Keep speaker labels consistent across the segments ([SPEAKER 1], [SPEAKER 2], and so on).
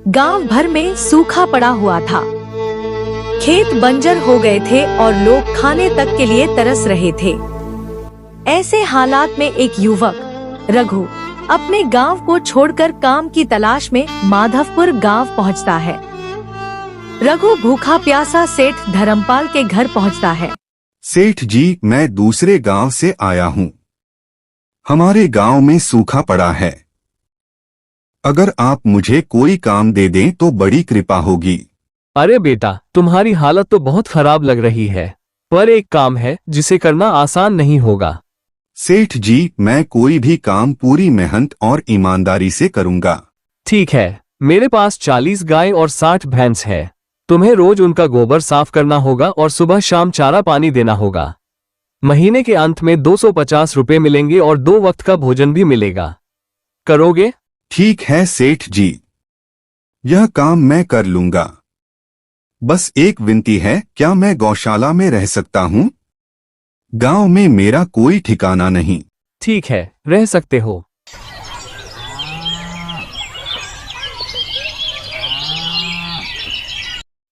[SPEAKER 1] गांव भर में सूखा पड़ा हुआ था। खेत बंजर हो गए थे और लोग खाने तक के लिए तरस रहे थे। ऐसे हालात में एक युवक रघु अपने गांव को छोड़कर काम की तलाश में माधवपुर गांव पहुंचता है। रघु भूखा प्यासा सेठ धर्मपाल के घर पहुंचता है।
[SPEAKER 2] सेठ जी, मैं दूसरे गांव से आया हूँ। हमारे गांव में सूखा पड़ा है। अगर आप मुझे कोई काम दे दें तो बड़ी कृपा होगी।
[SPEAKER 3] अरे बेटा, तुम्हारी हालत तो बहुत खराब लग रही है, पर एक काम है जिसे करना आसान नहीं होगा।
[SPEAKER 2] सेठ जी, मैं कोई भी काम पूरी मेहनत और ईमानदारी से करूंगा।
[SPEAKER 3] ठीक है, मेरे पास 40 गाय और 60 भैंस है। तुम्हें रोज उनका गोबर साफ करना होगा और सुबह शाम चारा पानी देना होगा। महीने के अंत में 250 रुपए मिलेंगे और 2 वक्त का भोजन भी मिलेगा। करोगे?
[SPEAKER 2] ठीक है सेठ जी, यह काम मैं कर लूंगा। बस एक विनती है, क्या मैं गौशाला में रह सकता हूँ? गांव में मेरा कोई ठिकाना नहीं।
[SPEAKER 3] ठीक है, रह सकते हो।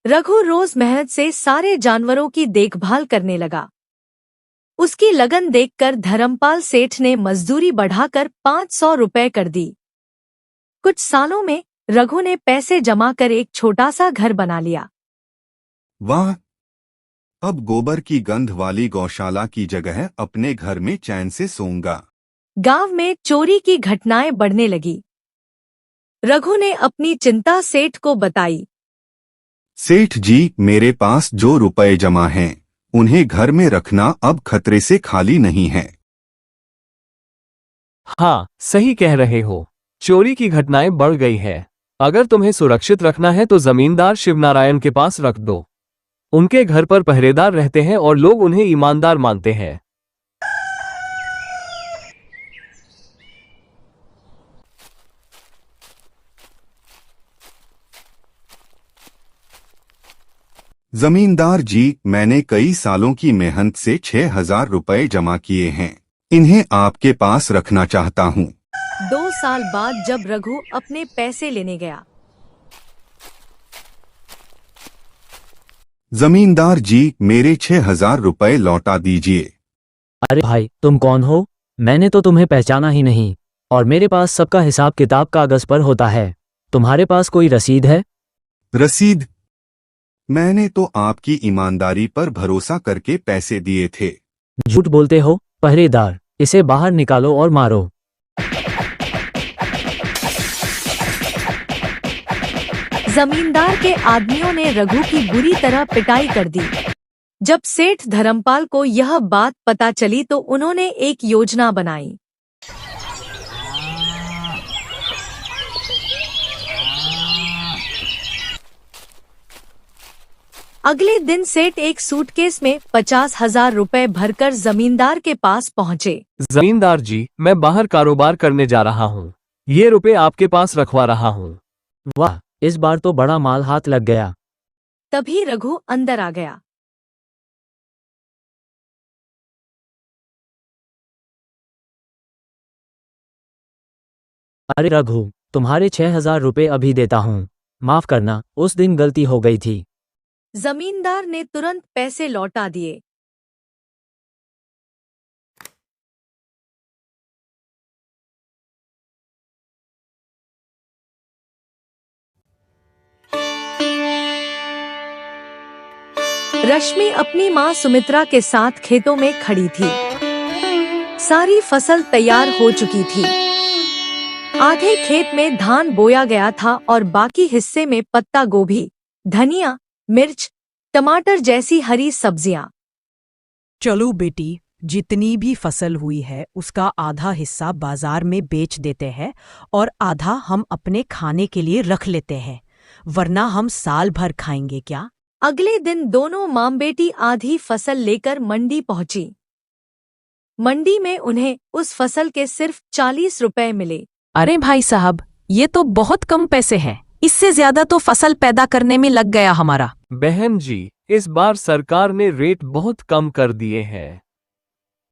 [SPEAKER 1] रघु रोज मेहनत से सारे जानवरों की देखभाल करने लगा। उसकी लगन देखकर धर्मपाल सेठ ने मजदूरी बढ़ाकर 500 रुपए कर दी। कुछ सालों में रघु ने पैसे जमा कर एक छोटा सा घर बना लिया।
[SPEAKER 2] वाह! अब गोबर की गंध वाली गौशाला की जगह अपने घर में चैन से सोऊंगा।
[SPEAKER 1] गांव में चोरी की घटनाएं बढ़ने लगी। रघु ने अपनी चिंता सेठ को बताई।
[SPEAKER 2] सेठ जी, मेरे पास जो रुपए जमा हैं, उन्हें घर में रखना अब खतरे से खाली नहीं है।
[SPEAKER 3] हाँ, सही कह रहे हो। चोरी की घटनाएं बढ़ गई है। अगर तुम्हें सुरक्षित रखना है तो जमींदार शिवनारायण के पास रख दो। उनके घर पर पहरेदार रहते हैं और लोग उन्हें ईमानदार मानते हैं।
[SPEAKER 2] जमींदार जी, मैंने कई सालों की मेहनत से 6,000 रुपए जमा किए हैं। इन्हें आपके पास रखना चाहता हूँ।
[SPEAKER 1] 2 साल बाद जब रघु अपने पैसे लेने गया,
[SPEAKER 2] जमींदार जी, मेरे 6,000 रुपए लौटा दीजिए।
[SPEAKER 4] अरे भाई, तुम कौन हो? मैंने तो तुम्हें पहचाना ही नहीं, और मेरे पास सबका हिसाब किताब कागज पर होता है। तुम्हारे पास कोई रसीद है?
[SPEAKER 2] रसीद? मैंने तो आपकी ईमानदारी पर भरोसा करके पैसे दिए थे।
[SPEAKER 4] झूठ बोलते हो। पहरेदार, इसे बाहर निकालो और मारो।
[SPEAKER 1] जमींदार के आदमियों ने रघु की बुरी तरह पिटाई कर दी। जब सेठ धर्मपाल को यह बात पता चली तो उन्होंने एक योजना बनाई। अगले दिन सेठ एक सूटकेस में 50,000 रुपए भरकर जमींदार के पास पहुंचे।
[SPEAKER 3] जमींदार जी, मैं बाहर कारोबार करने जा रहा हूँ। ये रुपए आपके पास रखवा रहा हूँ।
[SPEAKER 4] वाह, इस बार तो बड़ा माल हाथ लग गया।
[SPEAKER 1] तभी रघु अंदर आ गया।
[SPEAKER 4] अरे रघु, तुम्हारे 6,000 रुपए अभी देता हूँ। माफ करना, उस दिन गलती हो गई थी।
[SPEAKER 1] जमींदार ने तुरंत पैसे लौटा दिए। रश्मि अपनी मां सुमित्रा के साथ खेतों में खड़ी थी। सारी फसल तैयार हो चुकी थी। आधे खेत में धान बोया गया था और बाकी हिस्से में पत्ता गोभी, धनिया, मिर्च, टमाटर जैसी हरी सब्जियां।
[SPEAKER 5] चलो बेटी, जितनी भी फसल हुई है उसका आधा हिस्सा बाजार में बेच देते हैं और आधा हम अपने खाने के लिए रख लेते हैं, वरना हम साल भर खाएंगे क्या?
[SPEAKER 1] अगले दिन दोनों मां बेटी आधी फसल लेकर मंडी पहुंची। मंडी में उन्हें उस फसल के सिर्फ 40 रुपए मिले।
[SPEAKER 5] अरे भाई साहब, ये तो बहुत कम पैसे हैं। इससे ज्यादा तो फसल पैदा करने में लग गया हमारा।
[SPEAKER 3] बहन जी, इस बार सरकार ने रेट बहुत कम कर दिए हैं।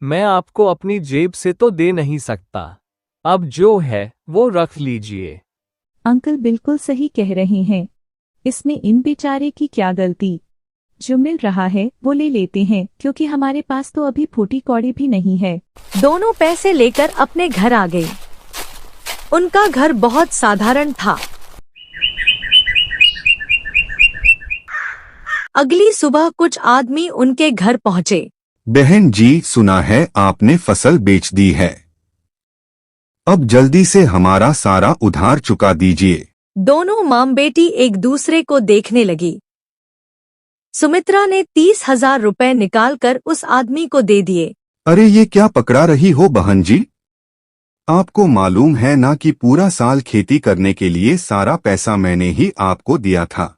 [SPEAKER 3] मैं आपको अपनी जेब से तो दे नहीं सकता। अब जो है वो रख लीजिए।
[SPEAKER 6] अंकल बिल्कुल सही कह रहे हैं। इसमें इन बेचारे की क्या गलती। जो मिल रहा है वो ले लेते हैं, क्योंकि हमारे पास तो अभी फूटी कौड़ी भी नहीं है।
[SPEAKER 1] दोनों पैसे लेकर अपने घर आ गए। उनका घर बहुत साधारण था। अगली सुबह कुछ आदमी उनके घर पहुंचे।
[SPEAKER 2] बहन जी, सुना है आपने फसल बेच दी है। अब जल्दी से हमारा सारा उधार चुका दीजिए।
[SPEAKER 1] दोनों माम बेटी एक दूसरे को देखने लगी। सुमित्रा ने 30,000 रुपए निकालकर उस आदमी को दे दिए।
[SPEAKER 2] अरे ये क्या पकड़ा रही हो बहन जी? आपको मालूम है ना कि पूरा साल खेती करने के लिए सारा पैसा मैंने ही आपको दिया था।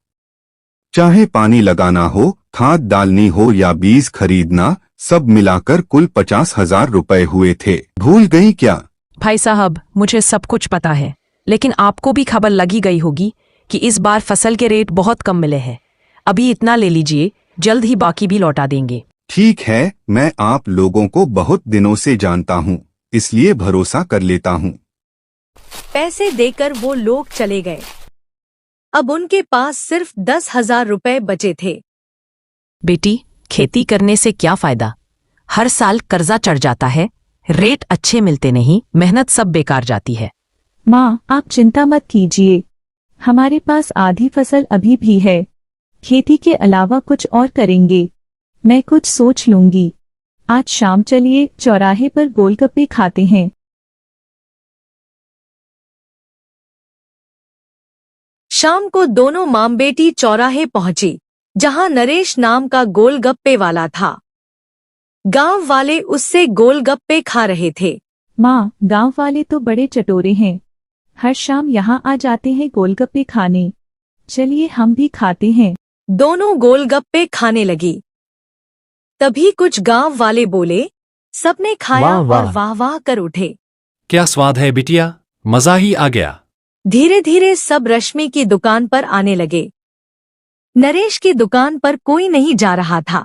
[SPEAKER 2] चाहे पानी लगाना हो, खाद डालनी हो या बीज खरीदना, सब मिलाकर कुल 50,000 रुपए हुए थे। भूल गई क्या?
[SPEAKER 5] भाई साहब, मुझे सब कुछ पता है, लेकिन आपको भी खबर लगी गई होगी कि इस बार फसल के रेट बहुत कम मिले हैं। अभी इतना ले लीजिए, जल्द ही बाकी भी लौटा देंगे।
[SPEAKER 2] ठीक है, मैं आप लोगों को बहुत दिनों से जानता हूँ, इसलिए भरोसा कर लेता हूँ।
[SPEAKER 1] पैसे देकर वो लोग चले गए। अब उनके पास सिर्फ 10,000 रुपए बचे थे।
[SPEAKER 5] बेटी, खेती करने से क्या फायदा? हर साल कर्जा चढ़ जाता है, रेट अच्छे मिलते नहीं, मेहनत सब बेकार जाती है।
[SPEAKER 6] माँ, आप चिंता मत कीजिए, हमारे पास आधी फसल अभी भी है। खेती के अलावा कुछ और करेंगे। मैं कुछ सोच लूंगी। आज शाम चलिए चौराहे पर गोलगप्पे खाते हैं।
[SPEAKER 1] शाम को दोनों माम बेटी चौराहे पहुंची, जहां नरेश नाम का गोलगप्पे वाला था। गांव वाले उससे गोलगप्पे खा रहे थे।
[SPEAKER 6] माँ, गांव वाले तो बड़े चटोरे हैं, हर शाम यहाँ आ जाते हैं गोलगप्पे खाने। चलिए हम भी खाते हैं।
[SPEAKER 1] दोनों गोलगप्पे खाने लगी। तभी कुछ गांव वाले बोले। सबने खाया
[SPEAKER 3] वाह, वाह।
[SPEAKER 1] और वाह वाह कर उठे।
[SPEAKER 7] क्या स्वाद है बिटिया, मजा ही आ गया।
[SPEAKER 1] धीरे धीरे सब रश्मि की दुकान पर आने लगे। नरेश की दुकान पर कोई नहीं जा रहा था।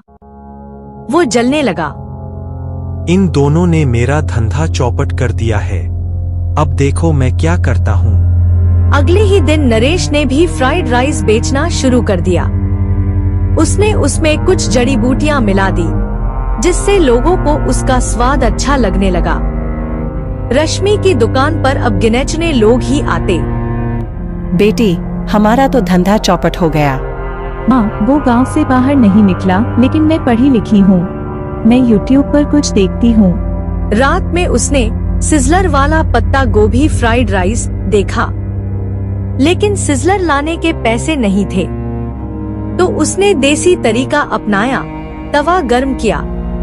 [SPEAKER 1] वो जलने लगा।
[SPEAKER 8] इन दोनों ने मेरा धंधा चौपट कर दिया है। अब देखो मैं क्या करता हूँ।
[SPEAKER 1] अगले ही दिन नरेश ने भी फ्राइड राइस बेचना शुरू कर दिया। उसने उसमें कुछ जड़ी बूटियां मिला दी, जिससे लोगों को उसका स्वाद अच्छा लगने लगा। रश्मि की दुकान पर अब गिनेचने लोग ही आते।
[SPEAKER 9] बेटी, हमारा तो धंधा चौपट हो गया।
[SPEAKER 6] माँ, वो गांव से बाहर नहीं निकला, लेकिन मैं पढ़ी लिखी हूँ। मैं YouTube पर कुछ देखती हूँ।
[SPEAKER 1] रात में उसने सिजलर वाला पत्ता गोभी फ्राइड राइस देखा, लेकिन सिजलर लाने के पैसे नहीं थे। तो उसने देसी तरीका अपनाया। तवा गर्म किया,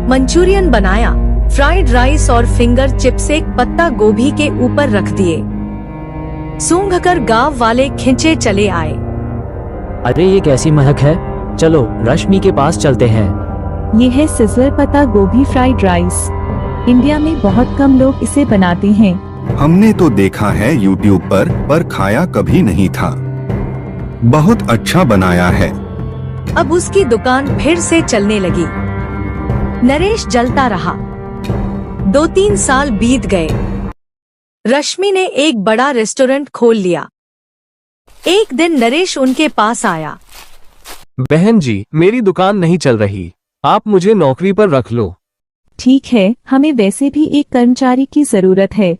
[SPEAKER 1] मंचूरियन बनाया, फ्राइड राइस और फिंगर चिप्स एक पत्ता गोभी के ऊपर रख दिए। सूंघकर गांव वाले खिंचे चले आए।
[SPEAKER 4] अरे ये कैसी महक है, चलो रश्मि के पास चलते हैं।
[SPEAKER 6] ये है सिजलर पत्ता गोभी फ्राइड राइस। इंडिया में बहुत कम लोग इसे बनाते हैं।
[SPEAKER 2] हमने तो देखा है YouTube पर खाया कभी नहीं था। बहुत अच्छा बनाया है।
[SPEAKER 1] अब उसकी दुकान फिर से चलने लगी। नरेश जलता रहा। 2-3 साल बीत गए। रश्मि ने एक बड़ा रेस्टोरेंट खोल लिया। एक दिन नरेश उनके पास आया।
[SPEAKER 3] बहन जी, मेरी दुकान नहीं चल रही, आप मुझे नौकरी पर रख लो।
[SPEAKER 6] ठीक है, हमें वैसे भी एक कर्मचारी की जरूरत है।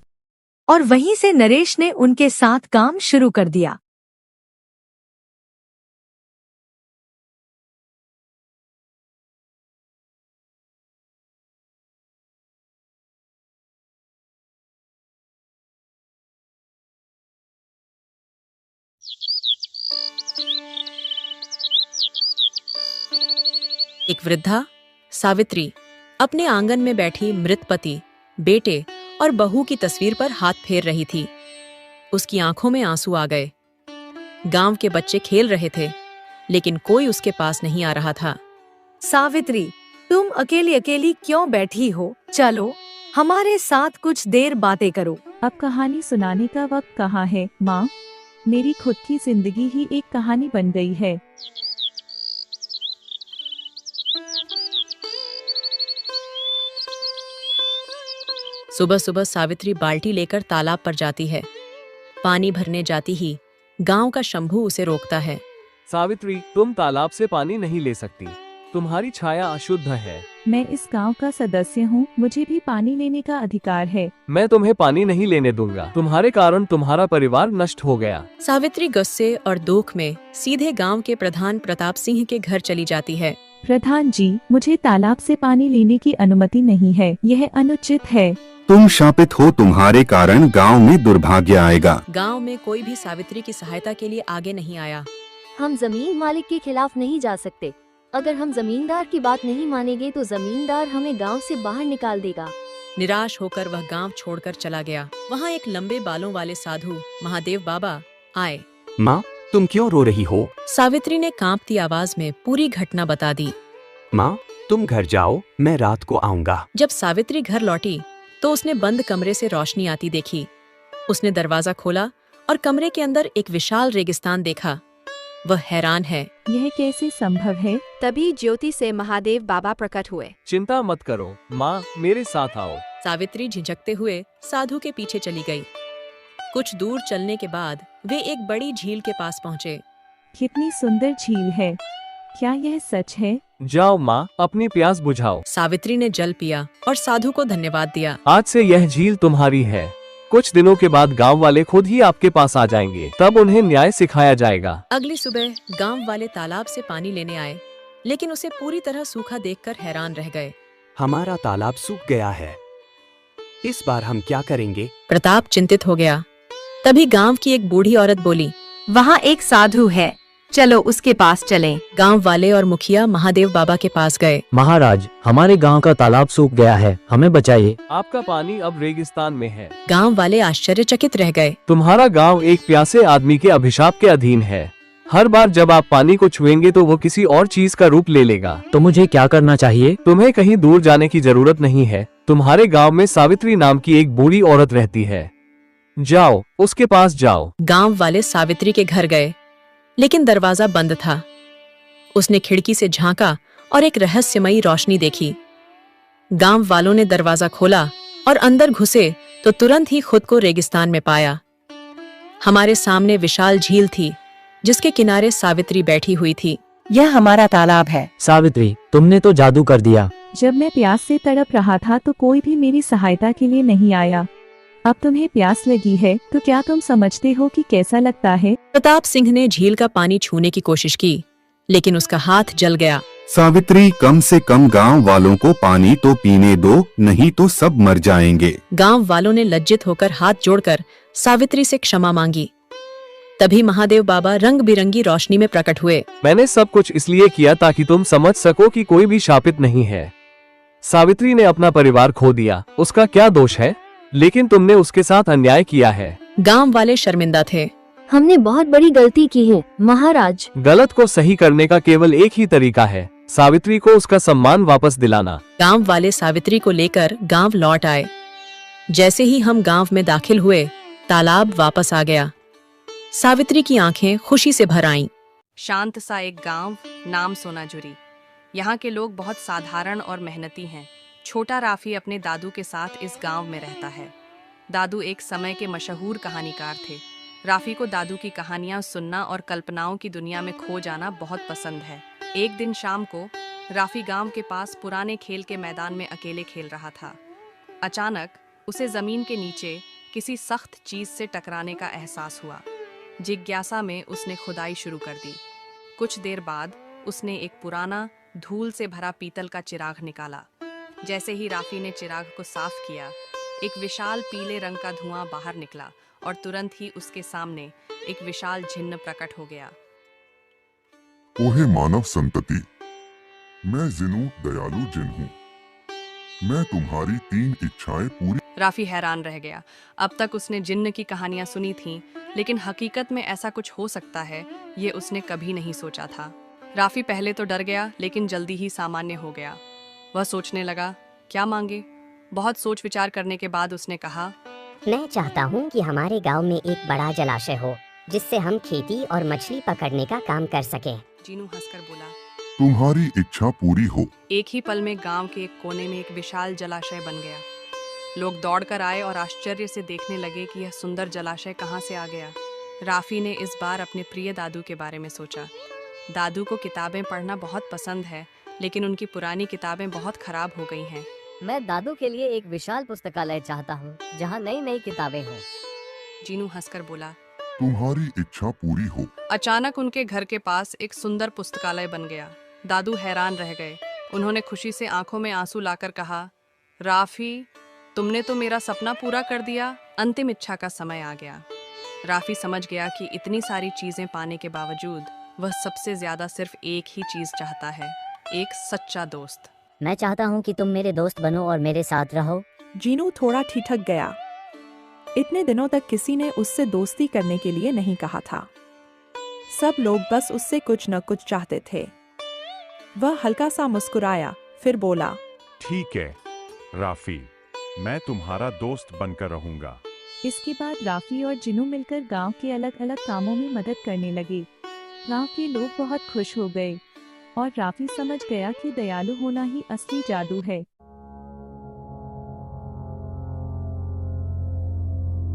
[SPEAKER 1] और वहीं से नरेश ने उनके साथ काम शुरू कर दिया।
[SPEAKER 10] एक वृद्धा सावित्री अपने आंगन में बैठी मृत पति, बेटे और बहू की तस्वीर पर हाथ फेर रही थी। उसकी आंखों में आंसू आ गए। गांव के बच्चे खेल रहे थे, लेकिन कोई उसके पास नहीं आ रहा था।
[SPEAKER 1] सावित्री, तुम अकेली अकेली क्यों बैठी हो? चलो हमारे साथ कुछ देर बातें करो।
[SPEAKER 6] अब कहानी सुनाने का वक्त कहाँ है माँ? मेरी खुद की जिंदगी ही एक कहानी बन गई है।
[SPEAKER 10] सुबह सुबह सावित्री बाल्टी लेकर तालाब पर जाती है। पानी भरने जाती ही गांव का शंभू उसे रोकता है।
[SPEAKER 3] सावित्री, तुम तालाब से पानी नहीं ले सकती। तुम्हारी छाया अशुद्ध है।
[SPEAKER 6] मैं इस गांव का सदस्य हूँ, मुझे भी पानी लेने का अधिकार है।
[SPEAKER 3] मैं तुम्हें पानी नहीं लेने दूंगा। तुम्हारे कारण तुम्हारा परिवार नष्ट हो गया।
[SPEAKER 10] सावित्री गुस्से और दुख में सीधे गांव के प्रधान प्रताप सिंह के घर चली जाती है।
[SPEAKER 6] प्रधान जी, मुझे तालाब से पानी लेने की अनुमति नहीं है, यह अनुचित है।
[SPEAKER 2] तुम शापित हो, तुम्हारे कारण गांव में दुर्भाग्य आएगा।
[SPEAKER 10] गांव में कोई भी सावित्री की सहायता के लिए आगे नहीं आया।
[SPEAKER 11] हम जमीन मालिक के खिलाफ नहीं जा सकते। अगर हम जमींदार की बात नहीं मानेंगे तो जमींदार हमें गांव से बाहर निकाल देगा।
[SPEAKER 10] निराश होकर वह गांव छोड़कर चला गया। वहाँ एक लंबे बालों वाले साधु महादेव बाबा आए।
[SPEAKER 12] माँ, तुम क्यों रो रही हो?
[SPEAKER 10] सावित्री ने कांपती आवाज में पूरी घटना बता दी।
[SPEAKER 12] माँ, तुम घर जाओ, मैं रात को आऊंगा।
[SPEAKER 10] जब सावित्री घर लौटी तो उसने बंद कमरे से रोशनी आती देखी। उसने दरवाजा खोला और कमरे के अंदर एक विशाल रेगिस्तान देखा। वह हैरान है।
[SPEAKER 6] यह कैसे संभव है?
[SPEAKER 11] तभी ज्योति से महादेव बाबा प्रकट हुए।
[SPEAKER 3] चिंता मत करो माँ, मेरे साथ आओ।
[SPEAKER 10] सावित्री झिझकते हुए साधु के पीछे चली गई। कुछ दूर चलने के बाद वे एक बड़ी झील के पास पहुँचे।
[SPEAKER 6] कितनी सुंदर झील है, क्या यह सच है?
[SPEAKER 3] जाओ माँ, अपनी प्यास बुझाओ।
[SPEAKER 10] सावित्री ने जल पिया और साधु को धन्यवाद दिया।
[SPEAKER 3] आज से यह झील तुम्हारी है। कुछ दिनों के बाद गांव वाले खुद ही आपके पास आ जाएंगे, तब उन्हें न्याय सिखाया जाएगा।
[SPEAKER 10] अगली सुबह गांव वाले तालाब से पानी लेने आए, लेकिन उसे पूरी तरह सूखा देखकर हैरान रह गए।
[SPEAKER 12] हमारा तालाब सूख गया है, इस बार हम क्या करेंगे?
[SPEAKER 10] प्रताप चिंतित हो गया। तभी गांव की एक बूढ़ी औरत बोली,
[SPEAKER 1] वहाँ एक साधु है, चलो उसके पास चलें।
[SPEAKER 10] गांव वाले और मुखिया महादेव बाबा के पास गए।
[SPEAKER 4] महाराज, हमारे गांव का तालाब सूख गया है, हमें बचाइए।
[SPEAKER 3] आपका पानी अब रेगिस्तान में है।
[SPEAKER 10] गांव वाले आश्चर्यचकित रह गए।
[SPEAKER 3] तुम्हारा गांव एक प्यासे आदमी के अभिशाप के अधीन है। हर बार जब आप पानी को छुएंगे तो वो किसी और चीज का रूप ले लेगा।
[SPEAKER 4] तो मुझे क्या करना चाहिए?
[SPEAKER 3] तुम्हें कहीं दूर जाने की जरूरत नहीं है। तुम्हारे गांव में सावित्री नाम की एक बूढ़ी औरत रहती है, जाओ उसके पास जाओ।
[SPEAKER 10] गांव वाले सावित्री के घर गए, लेकिन दरवाजा बंद था। उसने खिड़की से झांका और एक रहस्यमयी रोशनी देखी। गांव वालों ने दरवाजा खोला और अंदर घुसे तो तुरंत ही खुद को रेगिस्तान में पाया। हमारे सामने विशाल झील थी, जिसके किनारे सावित्री बैठी हुई थी।
[SPEAKER 9] यह हमारा तालाब है।
[SPEAKER 4] सावित्री, तुमने तो जादू कर दिया।
[SPEAKER 6] जब मैं प्यास से तड़प रहा था तो कोई भी मेरी सहायता के लिए नहीं आया। अब तुम्हें प्यास लगी है तो क्या तुम समझते हो कि कैसा लगता है?
[SPEAKER 10] प्रताप सिंह ने झील का पानी छूने की कोशिश की, लेकिन उसका हाथ जल गया।
[SPEAKER 2] सावित्री, कम से कम गांव वालों को पानी तो पीने दो, नहीं तो सब मर जाएंगे।
[SPEAKER 10] गांव वालों ने लज्जित होकर हाथ जोड़कर सावित्री से क्षमा मांगी। तभी महादेव बाबा रंग बिरंगी रोशनी में प्रकट हुए।
[SPEAKER 3] मैंने सब कुछ इसलिए किया ताकि तुम समझ सको कि कोई भी शापित नहीं है। सावित्री ने अपना परिवार खो दिया, उसका क्या दोष है? लेकिन तुमने उसके साथ अन्याय किया है।
[SPEAKER 10] गांव वाले शर्मिंदा थे।
[SPEAKER 11] हमने बहुत बड़ी गलती की है महाराज।
[SPEAKER 3] गलत को सही करने का केवल एक ही तरीका है, सावित्री को उसका सम्मान वापस दिलाना।
[SPEAKER 10] गांव वाले सावित्री को लेकर गांव लौट आए। जैसे ही हम गांव में दाखिल हुए, तालाब वापस आ गया। सावित्री की आंखें खुशी से भर आईं।
[SPEAKER 13] शांत सा एक गांव, नाम सोनाजुरी। यहाँ के लोग बहुत साधारण और मेहनती हैं। छोटा राफी अपने दादू के साथ इस गांव में रहता है। दादू एक समय के मशहूर कहानीकार थे। राफी को दादू की कहानियां सुनना और कल्पनाओं की दुनिया में खो जाना बहुत पसंद है। एक दिन शाम को राफी गांव के पास पुराने खेल के मैदान में अकेले खेल रहा था। अचानक उसे जमीन के नीचे किसी सख्त चीज से टकराने का एहसास हुआ। जिज्ञासा में उसने खुदाई शुरू कर दी। कुछ देर बाद उसने एक पुराना धूल से भरा पीतल का चिराग निकाला। जैसे ही राफी ने चिराग को साफ किया, एक विशाल पीले रंग का धुआं बाहर निकला और तुरंत ही उसके सामने एक विशाल छिन्न प्रकट हो गया।
[SPEAKER 14] ओहे मानव संतति, मैं जिनू दयालु जिन हूँ। मैं तुम्हारी 3 इच्छाएं पूरी।
[SPEAKER 13] राफी हैरान रह गया। अब तक उसने जिन्न की कहानियां सुनी थीं, लेकिन हकीकत में ऐसा कुछ हो सकता है ये उसने कभी नहीं सोचा था। राफी पहले तो डर गया, लेकिन जल्दी ही सामान्य हो गया। वह सोचने लगा, क्या मांगे। बहुत सोच विचार करने के बाद उसने कहा,
[SPEAKER 15] मैं चाहता हूँ कि हमारे गांव में एक बड़ा जलाशय हो, जिससे हम खेती और मछली पकड़ने का काम कर सकें।
[SPEAKER 13] जीनू हंसकर बोला,
[SPEAKER 14] तुम्हारी इच्छा पूरी हो।
[SPEAKER 13] एक ही पल में गांव के एक कोने में एक विशाल जलाशय बन गया। लोग दौड़कर आए और आश्चर्य से देखने लगे कि यह सुंदर जलाशय कहाँ से आ गया। राफी ने इस बार अपने प्रिय दादू के बारे में सोचा। दादू को किताबें पढ़ना बहुत पसंद है, लेकिन उनकी पुरानी किताबें बहुत खराब हो गई हैं।
[SPEAKER 15] मैं दादू के लिए एक विशाल पुस्तकालय चाहता हूँ जहाँ नई नई किताबें हों।
[SPEAKER 13] जीनू हंसकर बोला।
[SPEAKER 14] तुम्हारी इच्छा पूरी हो।
[SPEAKER 13] अचानक उनके घर के पास एक सुंदर पुस्तकालय बन गया। दादू हैरान रह गए। उन्होंने खुशी से आंखों में आंसू लाकर कहा, राफी, तुमने तो मेरा सपना पूरा कर दिया। अंतिम इच्छा का समय आ गया। राफी समझ गया कि इतनी सारी चीजें पाने के बावजूद वह सबसे ज्यादा सिर्फ एक ही चीज चाहता है, एक सच्चा दोस्त।
[SPEAKER 15] मैं चाहता हूँ कि तुम मेरे दोस्त बनो और मेरे साथ रहो।
[SPEAKER 16] जीनू थोड़ा ठिठक गया। इतने दिनों तक किसी ने उससे दोस्ती करने के लिए नहीं कहा था। सब लोग बस उससे कुछ न कुछ चाहते थे। वह हल्का सा मुस्कुराया, फिर बोला,
[SPEAKER 17] ठीक है राफी, मैं तुम्हारा दोस्त बनकर रहूंगा।
[SPEAKER 6] इसके बाद राफी और जिनू मिलकर गांव के अलग अलग कामों में मदद करने लगे। गांव के लोग बहुत खुश हो गए और राफी समझ गया कि दयालु होना ही असली जादू है।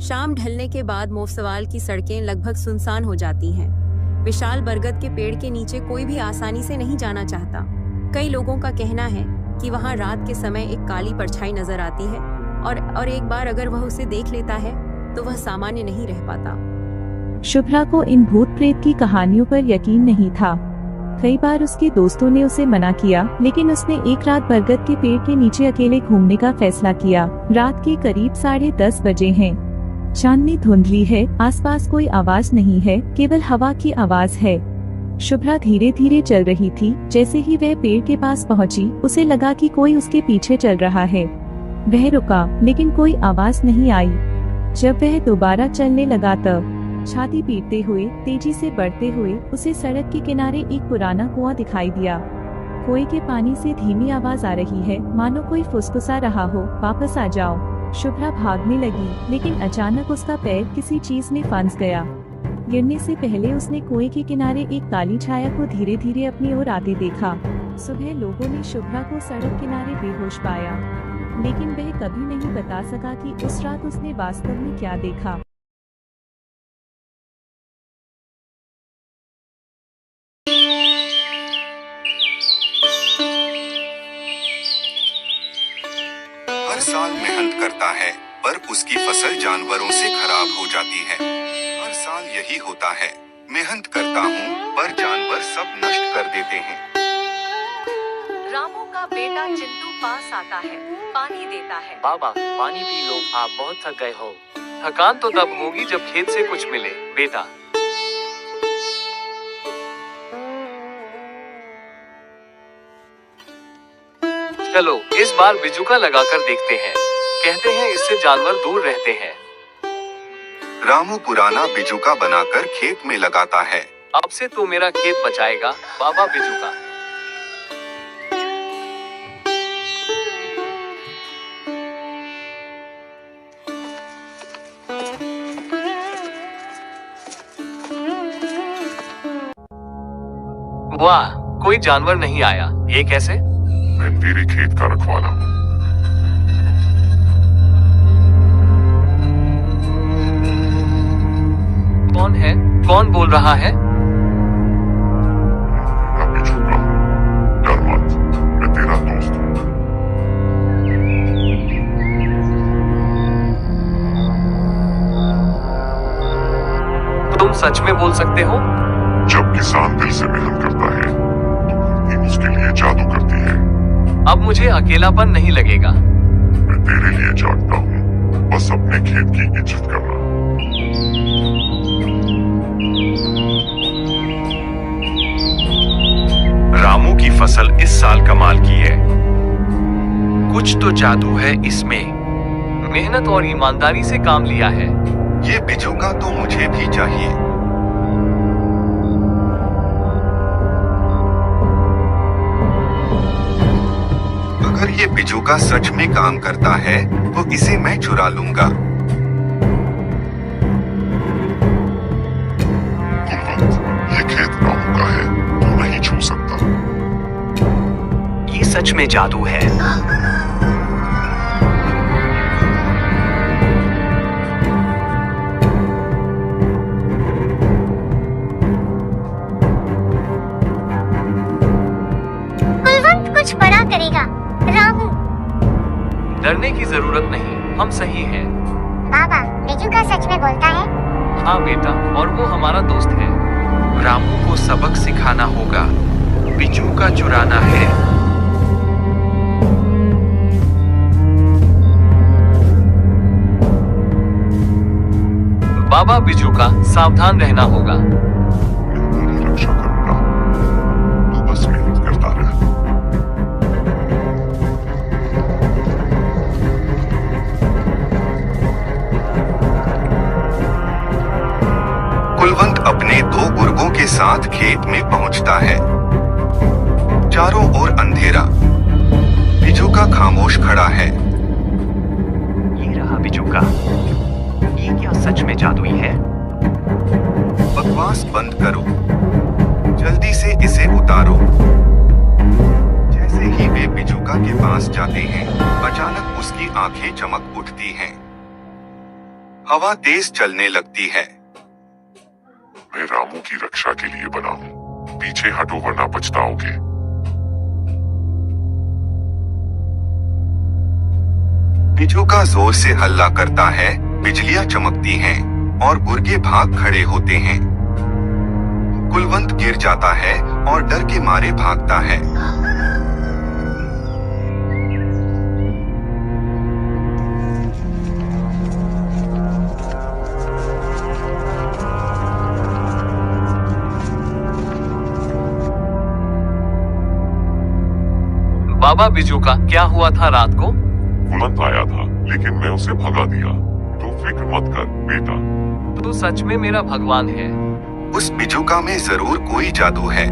[SPEAKER 10] शाम ढलने के बाद मोफसवाल की सड़कें लगभग सुनसान हो जाती हैं। विशाल बरगद के पेड़ के नीचे कोई भी आसानी से नहीं जाना चाहता। कई लोगों का कहना है कि वहां रात के समय एक काली परछाई नजर आती है और एक बार अगर वह उसे देख लेता है तो वह सामान्य नहीं रह पाता।
[SPEAKER 6] शुभ्रा को इन भूत प्रेत की कहानियों पर यकीन नहीं था। कई बार उसके दोस्तों ने उसे मना किया, लेकिन उसने एक रात बरगद के पेड़ के नीचे अकेले घूमने का फैसला किया। रात के करीब 10:30 बजे हैं। चांदनी धुंधली है, आसपास कोई आवाज नहीं है, केवल हवा की आवाज है। शुभ्रा धीरे धीरे चल रही थी। जैसे ही वह पेड़ के पास पहुंची, उसे लगा कि कोई उसके पीछे चल रहा है। वह रुका, लेकिन कोई आवाज नहीं आई। जब वह दोबारा चलने लगा तब छाती पीटते हुए, तेजी से बढ़ते हुए उसे सड़क के किनारे एक पुराना कुआं दिखाई दिया। कुएं के पानी से धीमी आवाज आ रही है, मानो कोई फुसफुसा रहा हो, वापस आ जाओ। शुभ्रा भागने लगी, लेकिन अचानक उसका पैर किसी चीज में फंस गया। गिरने से पहले उसने कुएं के किनारे एक काली छाया को धीरे धीरे अपनी ओर आते देखा। सुबह लोगों ने शुभ्रा को सड़क किनारे बेहोश पाया, लेकिन वह कभी नहीं बता सका कि उस रात उसने वास्तव में क्या देखा।
[SPEAKER 2] हर साल मेहनत करता है, पर उसकी फसल जानवरों से खराब हो जाती है। हर साल यही होता है, मेहनत करता हूँ पर जानवर सब नष्ट कर देते हैं।
[SPEAKER 1] रामू का बेटा चिंटू पास आता है, पानी देता है।
[SPEAKER 3] बाबा, पानी पी लो, आप बहुत थक गए हो। थकान तो तब होगी जब खेत से कुछ मिले, बेटा। चलो इस बार बिजुका लगाकर देखते हैं। कहते हैं इससे जानवर दूर रहते हैं।
[SPEAKER 2] रामू पुराना बिजुका बनाकर खेत में लगाता है।
[SPEAKER 3] अब से तू मेरा खेत बचाएगा, बाबा बिजुका। वाह, कोई जानवर नहीं आया। ये कैसे?
[SPEAKER 14] मैं तेरे खेत का रखवाला हूँ।
[SPEAKER 3] कौन है? कौन बोल रहा है?
[SPEAKER 14] मैं बिजुका, डर मत, मैं तेरा दोस्त हूँ।
[SPEAKER 3] तुम सच में बोल सकते हो?
[SPEAKER 14] जब किसान दिल से मेहनत करता है, तो धरती उसके लिए जादू करती है।
[SPEAKER 3] अब मुझे अकेलापन नहीं लगेगा।
[SPEAKER 14] मैं तेरे लिए जागता हूँ, बस अपने खेत की इज्जत करना।
[SPEAKER 18] रामू की फसल इस साल कमाल की है। कुछ तो जादू है इसमें।
[SPEAKER 3] मेहनत और ईमानदारी से काम लिया है।
[SPEAKER 2] ये बिजुका तो मुझे भी चाहिए। अगर ये बिजुका सच में काम करता है, तो इसे मैं चुरा लूंगा।
[SPEAKER 14] ये खेत रामू का है, तू नहीं छू सकता।
[SPEAKER 18] ये सच में जादू है।
[SPEAKER 19] करेगा। रामू,
[SPEAKER 3] डरने की जरूरत नहीं, हम सही हैं।
[SPEAKER 19] बाबा, बिजू का सच में बोलता है?
[SPEAKER 3] हाँ बेटा, और वो हमारा दोस्त है।
[SPEAKER 18] रामू को सबक सिखाना होगा। बिजू का चुराना है।
[SPEAKER 3] बाबा, बिजू का सावधान रहना होगा।
[SPEAKER 14] तेरी रक्षा करूंगा, तू बस मेहनत करता रह।
[SPEAKER 2] कुलवंत अपने 2 गुर्गों के साथ खेत में पहुंचता है। चारों ओर अंधेरा। बिजू का खामोश खड़ा है।
[SPEAKER 12] ये रहा बिजू का। ये क्या सच में जादुई है?
[SPEAKER 2] बकवास बंद करो, जल्दी से इसे उतारो। जैसे ही वे बिजूका के पास जाते हैं, अचानक उसकी आंखें चमक उठती हैं। हवा तेज चलने लगती है।
[SPEAKER 14] मैं रामू की रक्षा के लिए बना हूँ। पीछे हटो वरना पछताओगे।
[SPEAKER 2] बिजूका जोर से हल्ला करता है, बिजलियां चमकती हैं और गुर्गे भाग खड़े होते हैं। कुलवंत गिर जाता है और डर के मारे भागता है।
[SPEAKER 3] बाबा, बिजू का क्या हुआ था रात को?
[SPEAKER 14] कुलवंत आया था, लेकिन मैं उसे भगा दिया। तू फिक्र मत कर बेटा।
[SPEAKER 3] तू सच में मेरा भगवान है।
[SPEAKER 2] उस बिजूका में जरूर कोई जादू है।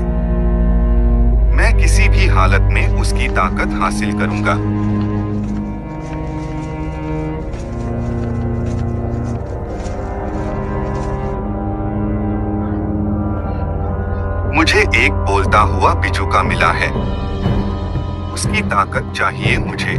[SPEAKER 2] मैं किसी भी हालत में उसकी ताकत हासिल करूंगा। मुझे एक बोलता हुआ बिजूका मिला है। उसकी ताकत चाहिए मुझे।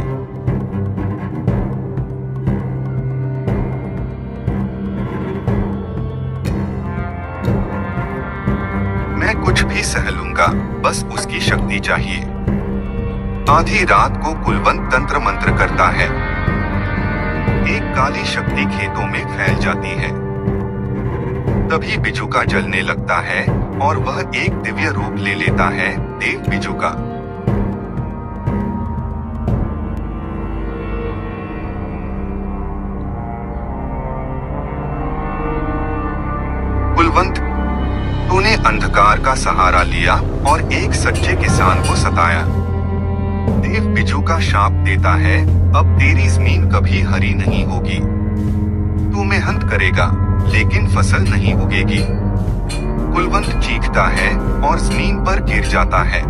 [SPEAKER 2] मैं कुछ भी सह लूंगा, बस उसकी शक्ति चाहिए। आधी रात को कुलवंत तंत्र मंत्र करता है। एक काली शक्ति खेतों में फैल जाती है। तभी बिजूका जलने लगता है और वह एक दिव्य रूप ले लेता है, देव बिजूका। कुलवंत, तूने अंधकार का सहारा लिया और एक सच्चे किसान को सताया। देव बिजूका शाप देता है, अब तेरी जमीन कभी हरी नहीं होगी। तू मेहनत करेगा, लेकिन फसल नहीं उगेगी। कुलवंत चीखता है और जमीन पर गिर जाता है।